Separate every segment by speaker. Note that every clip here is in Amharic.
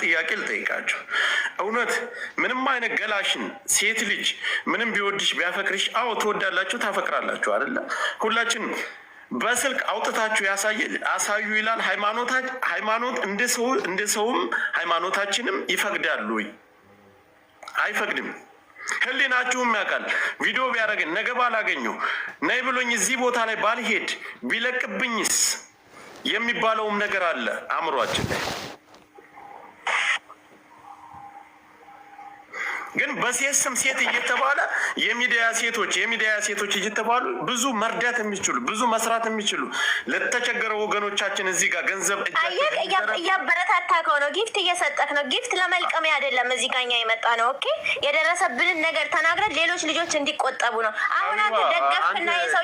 Speaker 1: ጥያቄ ልጠይቃችሁ። እውነት ምንም አይነት ገላሽን ሴት ልጅ ምንም ቢወድሽ ቢያፈቅርሽ፣ አዎ ትወዳላችሁ፣ ታፈቅራላችሁ አይደለ? ሁላችንም በስልክ አውጥታችሁ አሳዩ ይላል ሃይማኖት። እንደ ሰውም ሃይማኖታችንም ይፈቅዳሉ ወይ? አይፈቅድም። ህሊናችሁም ያውቃል። ቪዲዮ ቢያደርገን ነገ ባላገኘው ነይ ብሎኝ እዚህ ቦታ ላይ ባልሄድ ቢለቅብኝስ የሚባለውም ነገር አለ አእምሯችን ላይ። ግን በሴት ስም ሴት እየተባለ የሚዲያ ሴቶች እየተባሉ ብዙ መርዳት የሚችሉ ብዙ መስራት የሚችሉ ለተቸገረ ወገኖቻችን እዚህ ጋር ገንዘብ
Speaker 2: እያበረታታከው ነው፣ ጊፍት እየሰጠክ ነው። ጊፍት ለመልቀሚያ አይደለም እዚህ ጋር እኛ የመጣ ነው። ኦኬ የደረሰብንን ነገር ተናግረን ሌሎች ልጆች እንዲቆጠቡ ነው። አሁን አንተ ደገፍክና የሰው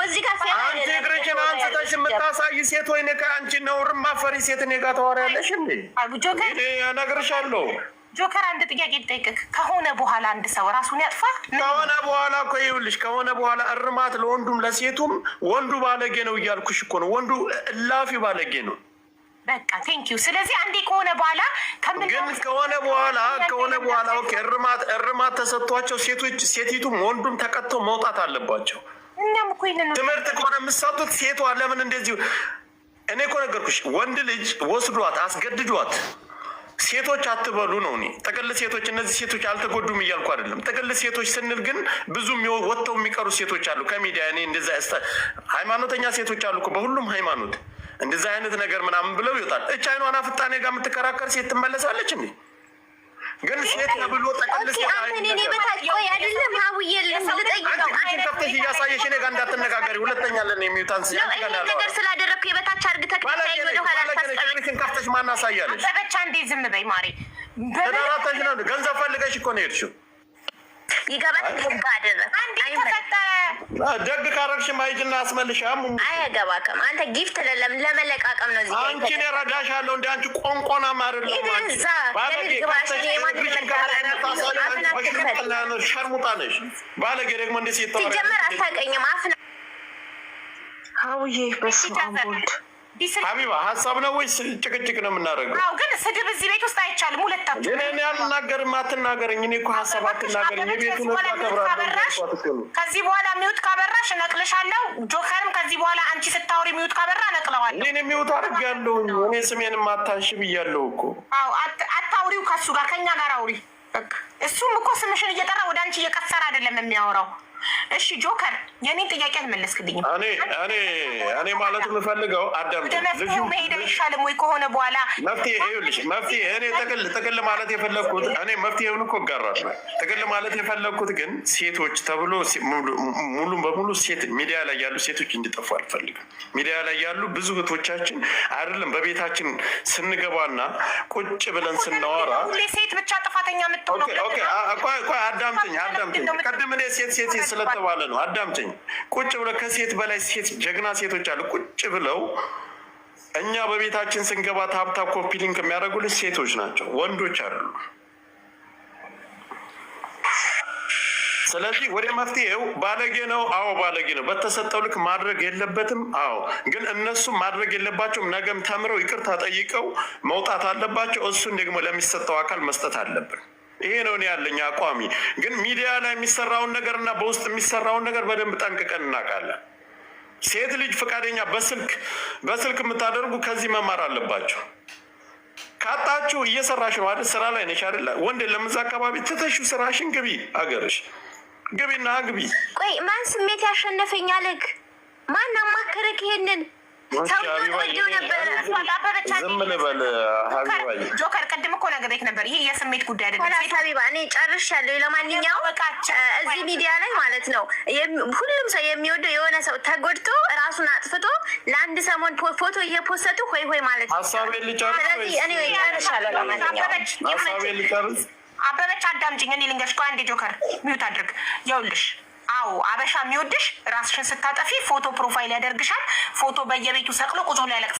Speaker 2: እዚህ ጋር
Speaker 1: አንቺ እግርሽን አንስተሽ የምታሳይ ሴት ወይ አንቺ ነውርም ማፈሪ ሴት እኔ ጋር ታወሪያለሽ እንዴ? እነግርሻለሁ።
Speaker 3: ጆከር አንድ ጥያቄ ልጠይቅህ። ከሆነ በኋላ አንድ ሰው ራሱን ያጥፋ?
Speaker 1: ከሆነ በኋላ እኮ ይኸውልሽ፣ ከሆነ በኋላ እርማት ለወንዱም ለሴቱም። ወንዱ ባለጌ ነው እያልኩሽ እኮ ነው። ወንዱ እላፊ ባለጌ ነው።
Speaker 3: በቃ ቴንኪዩ። ስለዚህ አንዴ ከሆነ በኋላ
Speaker 1: ግን ከሆነ በኋላ ኦኬ እርማት ተሰጥቷቸው ሴቲቱም ወንዱም ተቀጥተው መውጣት አለባቸው።
Speaker 3: እኛም እኮ ይሄንን
Speaker 1: ትምህርት ከሆነ የምትሰጡት ሴቷ ለምን እንደዚህ? እኔ እኮ ነገርኩሽ፣ ወንድ ልጅ ወስዷት አስገድዷት ሴቶች አትበሉ ነው። እኔ ጥቅል ሴቶች እነዚህ ሴቶች አልተጎዱም እያልኩ አይደለም። ጥቅል ሴቶች ስንል ግን ብዙ ወጥተው የሚቀሩ ሴቶች አሉ ከሚዲያ። እኔ እንደዛ ሃይማኖተኛ ሴቶች አሉ እኮ በሁሉም ሃይማኖት እንደዛ አይነት ነገር ምናምን ብለው ይወጣል። እች አይኗን አፍጣኔ ጋር የምትከራከር ሴት ትመለሳለች እንዴ? ግን ሴት ብሎ ጠቅል ሴት ከፍተሽ እያሳየሽ እኔ ጋር እንዳትነጋገሪ። ሁለተኛ ለን የሚዩታን
Speaker 2: ነገር ስላደረግኩ የበታች አርግተህ
Speaker 1: ከፍተሽ ማን አሳያለሽ?
Speaker 3: በቻ እንዴ ዝም በይ ማሪ።
Speaker 1: ተዳራተሽ ነው ገንዘብ ፈልገሽ እኮ ነው የሄድሽው።
Speaker 2: ይገባል።
Speaker 1: ደግ ካረግሽ ማይጅና አስመልሽ።
Speaker 2: አያገባክም። አንተ ጊፍት ለመለቃቀም ነው። እዚህ
Speaker 1: አንቺን እረዳሻለሁ። እንደ አንቺ ቆንቆና ማርል ሸርሙጣ ነሽ። ባለጌ ደግሞ እንደ ሴት
Speaker 2: ሲጀመር አታውቀኝም። አፍና
Speaker 1: ሀውዬ በስመ አብ ወልድ ሀቢባ ሀሳብ ነው ወይስ ጭቅጭቅ ነው የምናደርገው?
Speaker 3: አዎ ግን ስድብ እዚህ ቤት ውስጥ አይቻልም። ሁለታችሁ
Speaker 1: እኔ አልናገርም፣ አትናገርኝ። እኔ እኮ ሀሳብ አትናገርኝ። የቤቱን
Speaker 3: ከዚህ በኋላ ሚውት ካበራሽ እነቅልሻለሁ። ጆከርም ከዚህ በኋላ አንቺ ስታወሪ ሚውት ካበራ እነቅለዋለሁ።
Speaker 1: እኔ ሚውት አድርጌያለሁኝ። እኔ ስሜንም አታንሺ ብያለሁ እኮ።
Speaker 3: አዎ አታውሪው፣ ከሱ ጋር ከኛ ጋር አውሪ። እሱም እኮ ስምሽን እየጠራ ወደ አንቺ እየቀሰረ አይደለም የሚያወራው። እሺ ጆከር የኔን ጥያቄ አልመለስክልኝም።
Speaker 1: እኔ ማለት የምፈልገው
Speaker 3: አዳምጪኝ። መሄድ አይሻልም ወይ? ከሆነ በኋላ
Speaker 1: መፍትሄ እኔ ጥቅል ማለት የፈለግኩት እኔ መፍትሄውን እኮ እጋራለሁ። ጥቅል ማለት የፈለግኩት ግን ሴቶች ተብሎ ሙሉ በሙሉ ሴት ሚዲያ ላይ ያሉ ሴቶች እንዲጠፉ አልፈልግም። ሚዲያ ላይ ያሉ ብዙ እህቶቻችን አይደለም በቤታችን ስንገባና ቁጭ ብለን ስናወራ
Speaker 3: ሁሌ ሴት ብቻ ጥፋተኛ የምትሆነው።
Speaker 1: አዳምጪኝ። ቅድም እኔ ሴት ስለተባለ ነው። አዳምጪኝ። ቁጭ ብለው ከሴት በላይ ሴት ጀግና ሴቶች አሉ። ቁጭ ብለው እኛ በቤታችን ስንገባ ታብታ ኮፒ ሊንክ የሚያደርጉልን ሴቶች ናቸው፣ ወንዶች አሉ። ስለዚህ ወደ መፍትሄው ባለጌ ነው። አዎ ባለጌ ነው። በተሰጠው ልክ ማድረግ የለበትም። አዎ ግን እነሱም ማድረግ የለባቸውም። ነገም ተምረው ይቅርታ ጠይቀው መውጣት አለባቸው። እሱን ደግሞ ለሚሰጠው አካል መስጠት አለብን። ይሄ ነው እኔ ያለኝ አቋሚ። ግን ሚዲያ ላይ የሚሰራውን ነገር እና በውስጥ የሚሰራውን ነገር በደንብ ጠንቅቀን እናውቃለን። ሴት ልጅ ፈቃደኛ በስልክ የምታደርጉ ከዚህ መማር አለባቸው። ካጣችሁ እየሰራሽ ነው አይደል? ስራ ላይ ነሽ አይደል? ወንድ ለምዛ አካባቢ ትተሽው ስራሽን ግቢ፣ አገርሽ ግቢና ግቢ።
Speaker 2: ቆይ ማን ስሜት ያሸነፈኛልክ? ማን አማከረክ ይሄንን?
Speaker 1: ዝም ልበል ሀቢባዬ።
Speaker 3: ጆከር ቅድም እኮ ነግሬክ ነበር፣ ይህ የስሜት ጉዳይ አይደለም።
Speaker 2: ሀቢባ እኔ ጨርሻለሁ። ለማንኛውም እዚህ ሚዲያ ላይ ማለት ነው ሁሉም ሰው የሚወደው የሆነ ሰው ተጎድቶ ራሱን አጥፍቶ ለአንድ ሰሞን ፎቶ እየፖሰቱ ሆይ ማለት ነው።
Speaker 1: ሀሳቤን ልጨርስ።
Speaker 2: ስለዚህ እኔ ጨርሻለሁ።
Speaker 1: ለማንኛውም
Speaker 3: አበበች አዳምጪኝ። እኔ ልንገርሽ፣ ቆይ አንዴ ጆከር ሚውት አድርግ። ይኸውልሽ አዎ አበሻ የሚወድሽ ራስሽን ስታጠፊ ፎቶ ፕሮፋይል ያደርግሻል። ፎቶ በየቤቱ ሰቅሎ ቁጭ ብሎ ያለቅሳል።